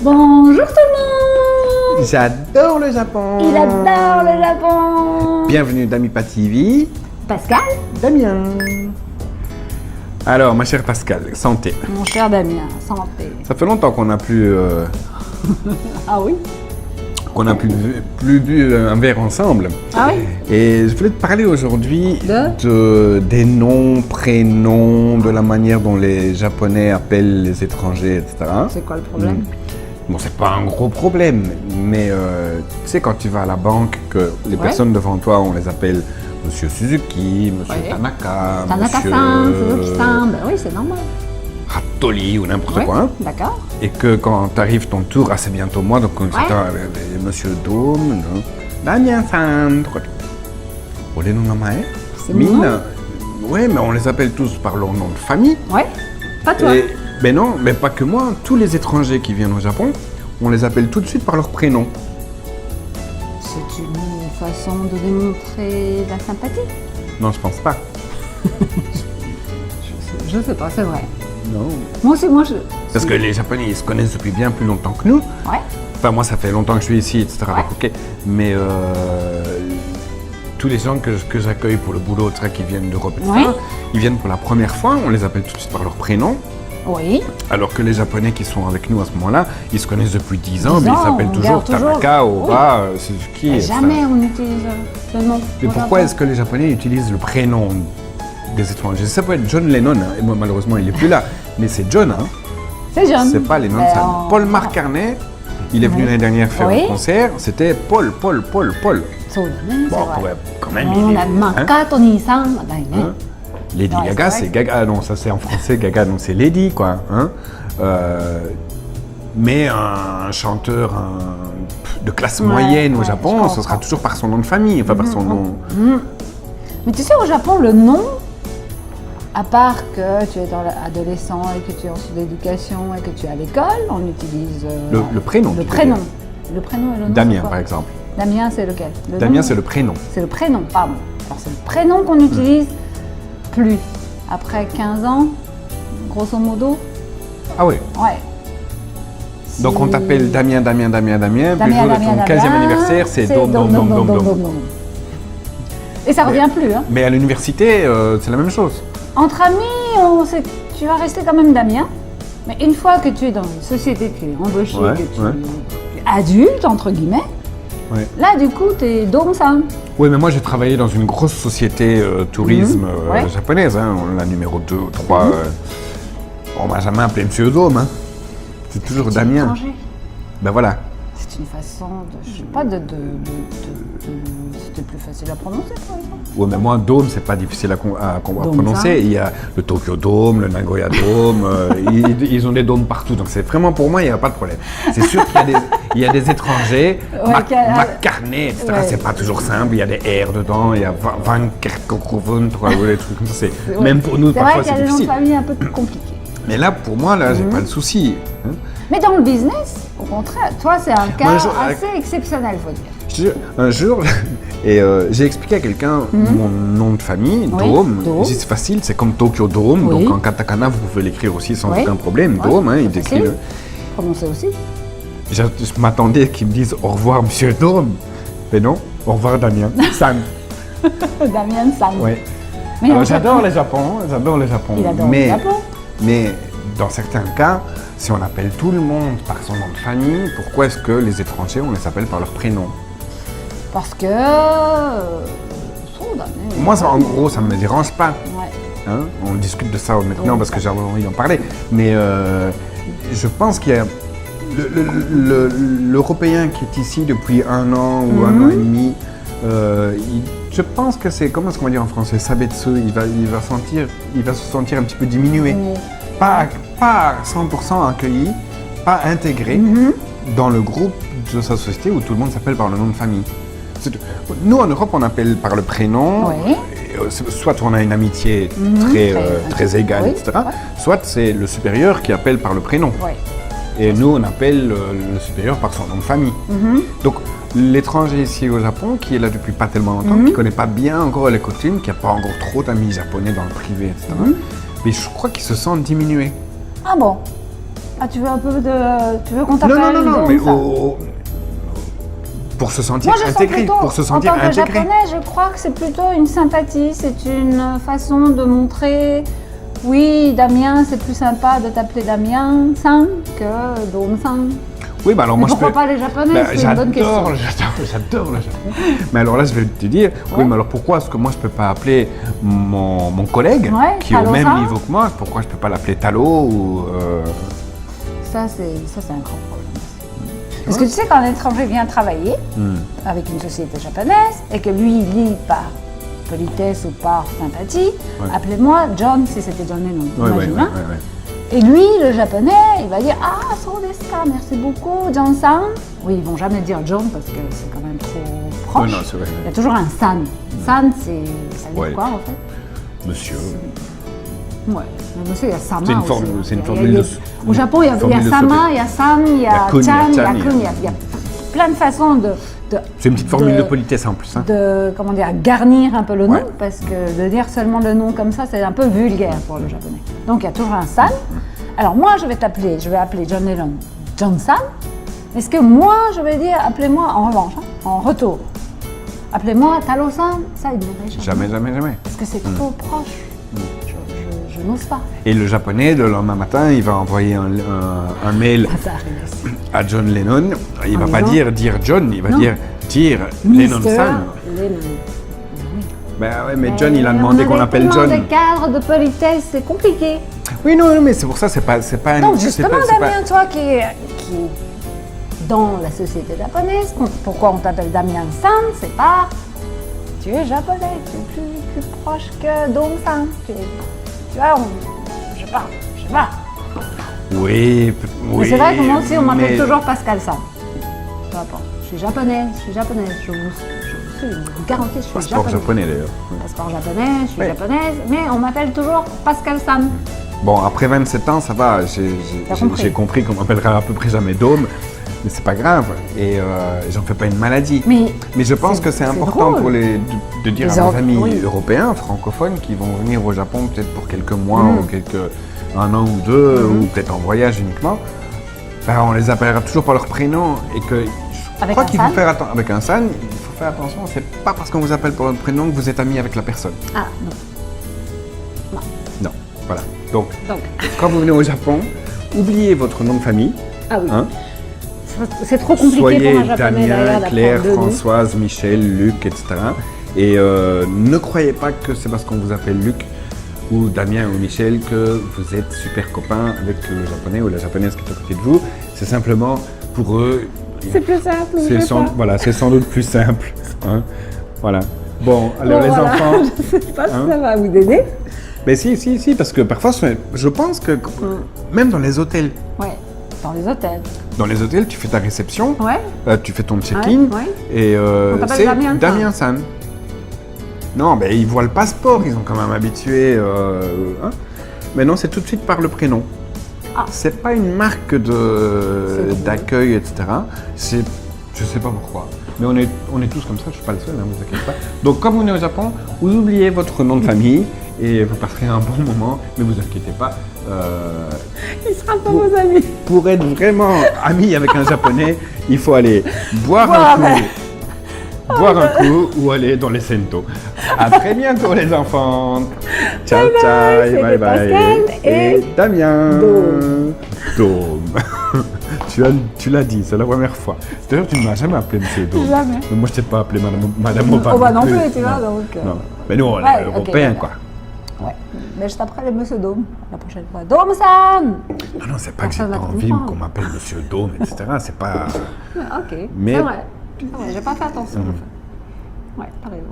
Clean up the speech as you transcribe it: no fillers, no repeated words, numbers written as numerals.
Bonjour tout le monde. J'adore le Japon. Il adore le Japon. Bienvenue d'Amipa TV. Pascal. Damien. Alors, ma chère Pascal, santé. Mon cher Damien, santé. Ça fait longtemps qu'on n'a plus, Ah oui? plus bu un verre ensemble. Ah oui? Et je voulais te parler aujourd'hui De des noms, prénoms, de la manière dont les Japonais appellent les étrangers, etc. C'est quoi le problème? Bon, c'est pas un gros problème, mais tu sais, quand tu vas à la banque, que les personnes devant toi, on les appelle Monsieur Suzuki, Monsieur Tanaka, Tanaka-san, Suzuki-san, ben oui, c'est normal. Hattori ou n'importe Ouais, quoi. Hein. d'accord. Et que quand t'arrives ton tour, c'est bientôt moi, donc on s'attend Monsieur Dome, Damien-san, Ole no namae, C'est mon nom. Ouais, mais on les appelle tous par leur nom de famille. Ouais, pas toi. Ben non, mais pas que moi, tous les étrangers qui viennent au Japon, on les appelle tout de suite par leur prénom. C'est une façon de démontrer la sympathie. Non, je pense pas. Je sais pas, c'est vrai. Non. Moi aussi, Parce que les Japonais, ils se connaissent depuis bien plus longtemps que nous. Ouais. Enfin, moi, ça fait longtemps que je suis ici, etc. Ouais. Ok. Mais tous les gens que j'accueille pour le boulot, etc., qui viennent d'Europe, etc., Ouais. ils viennent pour la première fois, on les appelle tout de suite par leur prénom. Oui. Alors que les Japonais qui sont avec nous à ce moment-là, ils se connaissent depuis 10 ans, 10 mais ils ans, s'appellent on toujours garde toujours. Tanaka, Oba, Suzuki. Et etc. jamais on utilise le nom. Mais pourquoi est-ce que les Japonais utilisent le prénom des étrangers? Ça peut être John Lennon, hein, et moi malheureusement il n'est plus là, mais c'est John, hein. C'est John. C'est pas Lennon, ça. Paul McCartney, il est venu l'année dernière faire un concert, c'était Paul. そうだね、Bon, そう ouais, quand même, もうね、マッカートニーさんだよね。 hein. Lady Ouais, Gaga, c'est c'est vrai. Gaga, ah non, ça c'est en français, Gaga, donc c'est Lady, quoi. Hein. Mais un chanteur de classe moyenne au Japon, ce sera toujours par son nom de famille, enfin par son nom. Mais tu sais, au Japon, le nom, à part que tu es adolescent et que tu es en sous-éducation et que tu es à l'école, on utilise Le prénom. le tu veux prénom. dire. Le prénom et le nom. Damien, c'est quoi? par exemple. Damien, c'est lequel? Le Damien, nom? c'est le prénom. C'est le prénom, pardon. Alors, c'est le prénom qu'on n'utilise plus. Après 15 ans, grosso modo. Ah oui. Ouais. Donc on t'appelle Damien, puis le jour de ton 15e anniversaire, c'est Dom. Et ça revient plus, hein. Mais à l'université, c'est la même chose. Entre amis, tu vas rester quand même Damien. Mais une fois que tu es dans une société, que tu es embauché, que tu es adulte, entre guillemets, là, du coup, tu es Dom-san. Oui, mais moi j'ai travaillé dans une grosse société tourisme japonaise, hein, la numéro 2 ou 3. On m'a jamais appelé Monsieur Dome, hein. C'est toujours Damien. Étranger. Ben voilà. C'est une façon de, je sais pas, c'était plus facile à prononcer, par exemple. Oui, mais moi, Dome, c'est pas difficile à prononcer. ça. Il y a le Tokyo Dome, le Nagoya Dome, ils ont des dômes partout. Donc c'est vraiment pour moi, il n'y a pas de problème. C'est sûr qu'il y a des étrangers, McCartney, etc. C'est pas toujours simple, il y a des R dedans, il y a Van Kerkhove, des trucs comme ça. Même pour nous, parfois, c'est vrai qu'il y a des noms de difficile. famille un peu compliqués. Mais là, pour moi, là, j'ai pas le souci. Hein. Mais dans le business, au contraire, toi, c'est un cas Moi, assez exceptionnel, faut dire. Un jour, et j'ai expliqué à quelqu'un mon nom de famille, Dome. Dome. C'est facile, c'est comme Tokyo Dome, donc en katakana, vous pouvez l'écrire aussi sans aucun problème. Dome, hein, il décrit le... Prononcer aussi. Je m'attendais qu'ils me disent au revoir, monsieur Dome. Mais non, au revoir, Damien. San. Damien San. Ouais. Mais Alors, j'adore le Japon, j'adore le Japon. Il adore le Japon. Mais dans certains cas, si on appelle tout le monde par son nom de famille, pourquoi est-ce que les étrangers, on les appelle par leur prénom? Parce que... Moi, ça, en gros, ça ne me dérange pas. Ouais. Hein, on discute de ça maintenant parce que j'ai envie d'en parler. Mais je pense qu'il y a l'Européen qui est ici depuis 1 an ou 1 an et demi. Je pense que c'est, comment est-ce qu'on va dire en français, sabetsu, il va se sentir un petit peu diminué. Pas 100% accueilli, pas intégré dans le groupe de sa société où tout le monde s'appelle par le nom de famille. Nous, en Europe, on appelle par le prénom. Soit on a une amitié très égale, etc. Soit c'est le supérieur qui appelle par le prénom. Et nous, on appelle le supérieur par son nom de famille. Donc, l'étranger ici au Japon, qui est là depuis pas tellement longtemps, qui ne connaît pas bien encore les coutumes, qui n'a pas encore trop d'amis japonais dans le privé, etc. Mais je crois qu'il se sent diminué. Ah bon? Ah, tu veux un peu de... Tu veux qu'on t'appelle Non, mais pour se sentir moi, je intégré, sens plutôt, pour se sentir en tant que intégré. japonais, je crois que c'est plutôt une sympathie, c'est une façon de montrer, oui, Damien, c'est plus sympa de t'appeler Damien-san que Dom-san. Oui, bah alors moi pourquoi pas les Japonais, c'est une bonne question. J'adore le Japon. Mais alors là, je vais te dire, oui, mais alors pourquoi est-ce que moi je peux pas appeler mon collègue qui est au même niveau que moi, pourquoi je peux pas l'appeler Talo ou Ça, c'est un grand problème. Parce que tu sais, quand un étranger vient travailler avec une société japonaise et que lui, il lit par politesse ou par sympathie, appelez-moi John, si c'était John Lennon, imagine. Et lui, le japonais, il va dire « Ah, so desu ka, merci beaucoup, John-san ». Oui, ils vont jamais dire John parce que c'est quand même trop proche. Non, c'est vrai. Il y a toujours un san. San, ça veut dire quoi en fait? Monsieur. Ouais, mais monsieur, il y a sama c'est une formule de... Au Japon, il y a sama, il y a san, il y a chan, il y a kun, il y a plein de façons de... C'est une petite formule de politesse en plus. Hein. De, comment dire, garnir un peu le nom, parce que de dire seulement le nom comme ça, c'est un peu vulgaire pour le japonais. Donc il y a toujours un san. Alors moi, je vais appeler John Lennon John-san. Est-ce que moi, je vais dire, appelez-moi en revanche, en retour, appelez-moi Talo-san, ça il ne dirait Jamais. Parce que c'est trop proche. Je n'ose pas. Et le japonais, le lendemain matin, il va envoyer un mail à John Lennon. Il ne va pas dire John, il va dire Lennon-san. Ben ouais, mais John, il a demandé qu'on l'appelle John. Des cadres de politesse, c'est compliqué. Oui, non, mais c'est pour ça, c'est pas Donc justement, Damien, toi qui est dans la société japonaise, pourquoi on t'appelle Damien-san, c'est pas... Tu es japonais, tu es plus proche que Dom-san. Tu vois, je sais pas. Oui. Mais c'est vrai que moi aussi, on m'appelle toujours Pascal-san. Peu importe. Je suis japonaise. Je vous garantis, je suis Passeport japonais d'ailleurs. Passeport japonais, je suis japonaise, mais on m'appelle toujours Pascal-san. Bon, après 27 ans, ça va. J'ai compris qu'on m'appellera à peu près jamais Dôme, mais c'est pas grave. Et j'en fais pas une maladie. Mais je pense que c'est important drôle. de dire à nos amis européens, francophones, qui vont venir au Japon peut-être pour quelques mois ou un an ou deux, ou peut-être en voyage uniquement. Ben, on les appellera toujours par leur prénom et que je crois qu'il faut faire attention. Avec un san, il faut faire attention. C'est pas parce qu'on vous appelle par votre prénom que vous êtes ami avec la personne. Ah non. Non, voilà. Donc, quand vous venez au Japon, oubliez votre nom de famille. Ah oui. Hein. C'est trop compliqué pour un japonais Damien, d'ailleurs. Claire, Françoise, Michel, Luc, etc. Et ne croyez pas que c'est parce qu'on vous appelle Luc ou Damien ou Michel que vous êtes super copains avec le japonais ou la japonaise qui est à côté de vous. C'est simplement pour eux. C'est plus simple. C'est sans doute plus simple. Hein. Voilà. Bon, alors les enfants. Je ne sais pas si ça va vous aider. Mais si, parce que parfois, je pense que même dans les hôtels. Ouais, dans les hôtels. Dans les hôtels, tu fais ta réception, tu fais ton check-in, et c'est Damien-san. Non, mais ils voient le passeport, ils ont quand même habitué. Mais non, c'est tout de suite par le prénom. Ah. C'est pas une marque d'accueil, etc. Je sais pas pourquoi. Mais on est tous comme ça, je suis pas le seul, vous inquiétez pas. Donc quand vous venez au Japon, vous oubliez votre nom de famille et vous passerez un bon moment, mais vous inquiétez pas. Il sera pas vos amis. Pour être vraiment ami avec un japonais, il faut aller boire un coup ou aller dans les sento. À très bientôt les enfants. Ciao, bye bye. Et Damien. Dôme. Tu l'as dit, c'est la première fois. D'ailleurs, tu ne m'as jamais appelé Monsieur Dôme. Jamais. Mais moi, je ne t'ai pas appelé Madame Obama. Oh bah non plus, tu vois, donc... Non. Mais nous, on est européens, quoi. Ouais, mais je t'appellerai Monsieur Dôme la prochaine fois. Dôme-san. Non, c'est pas que j'ai pas envie qu'on m'appelle Monsieur Dôme, etc. C'est pas... Ok, mais... c'est vrai, j'ai pas fait attention. Ouais, t'as raison.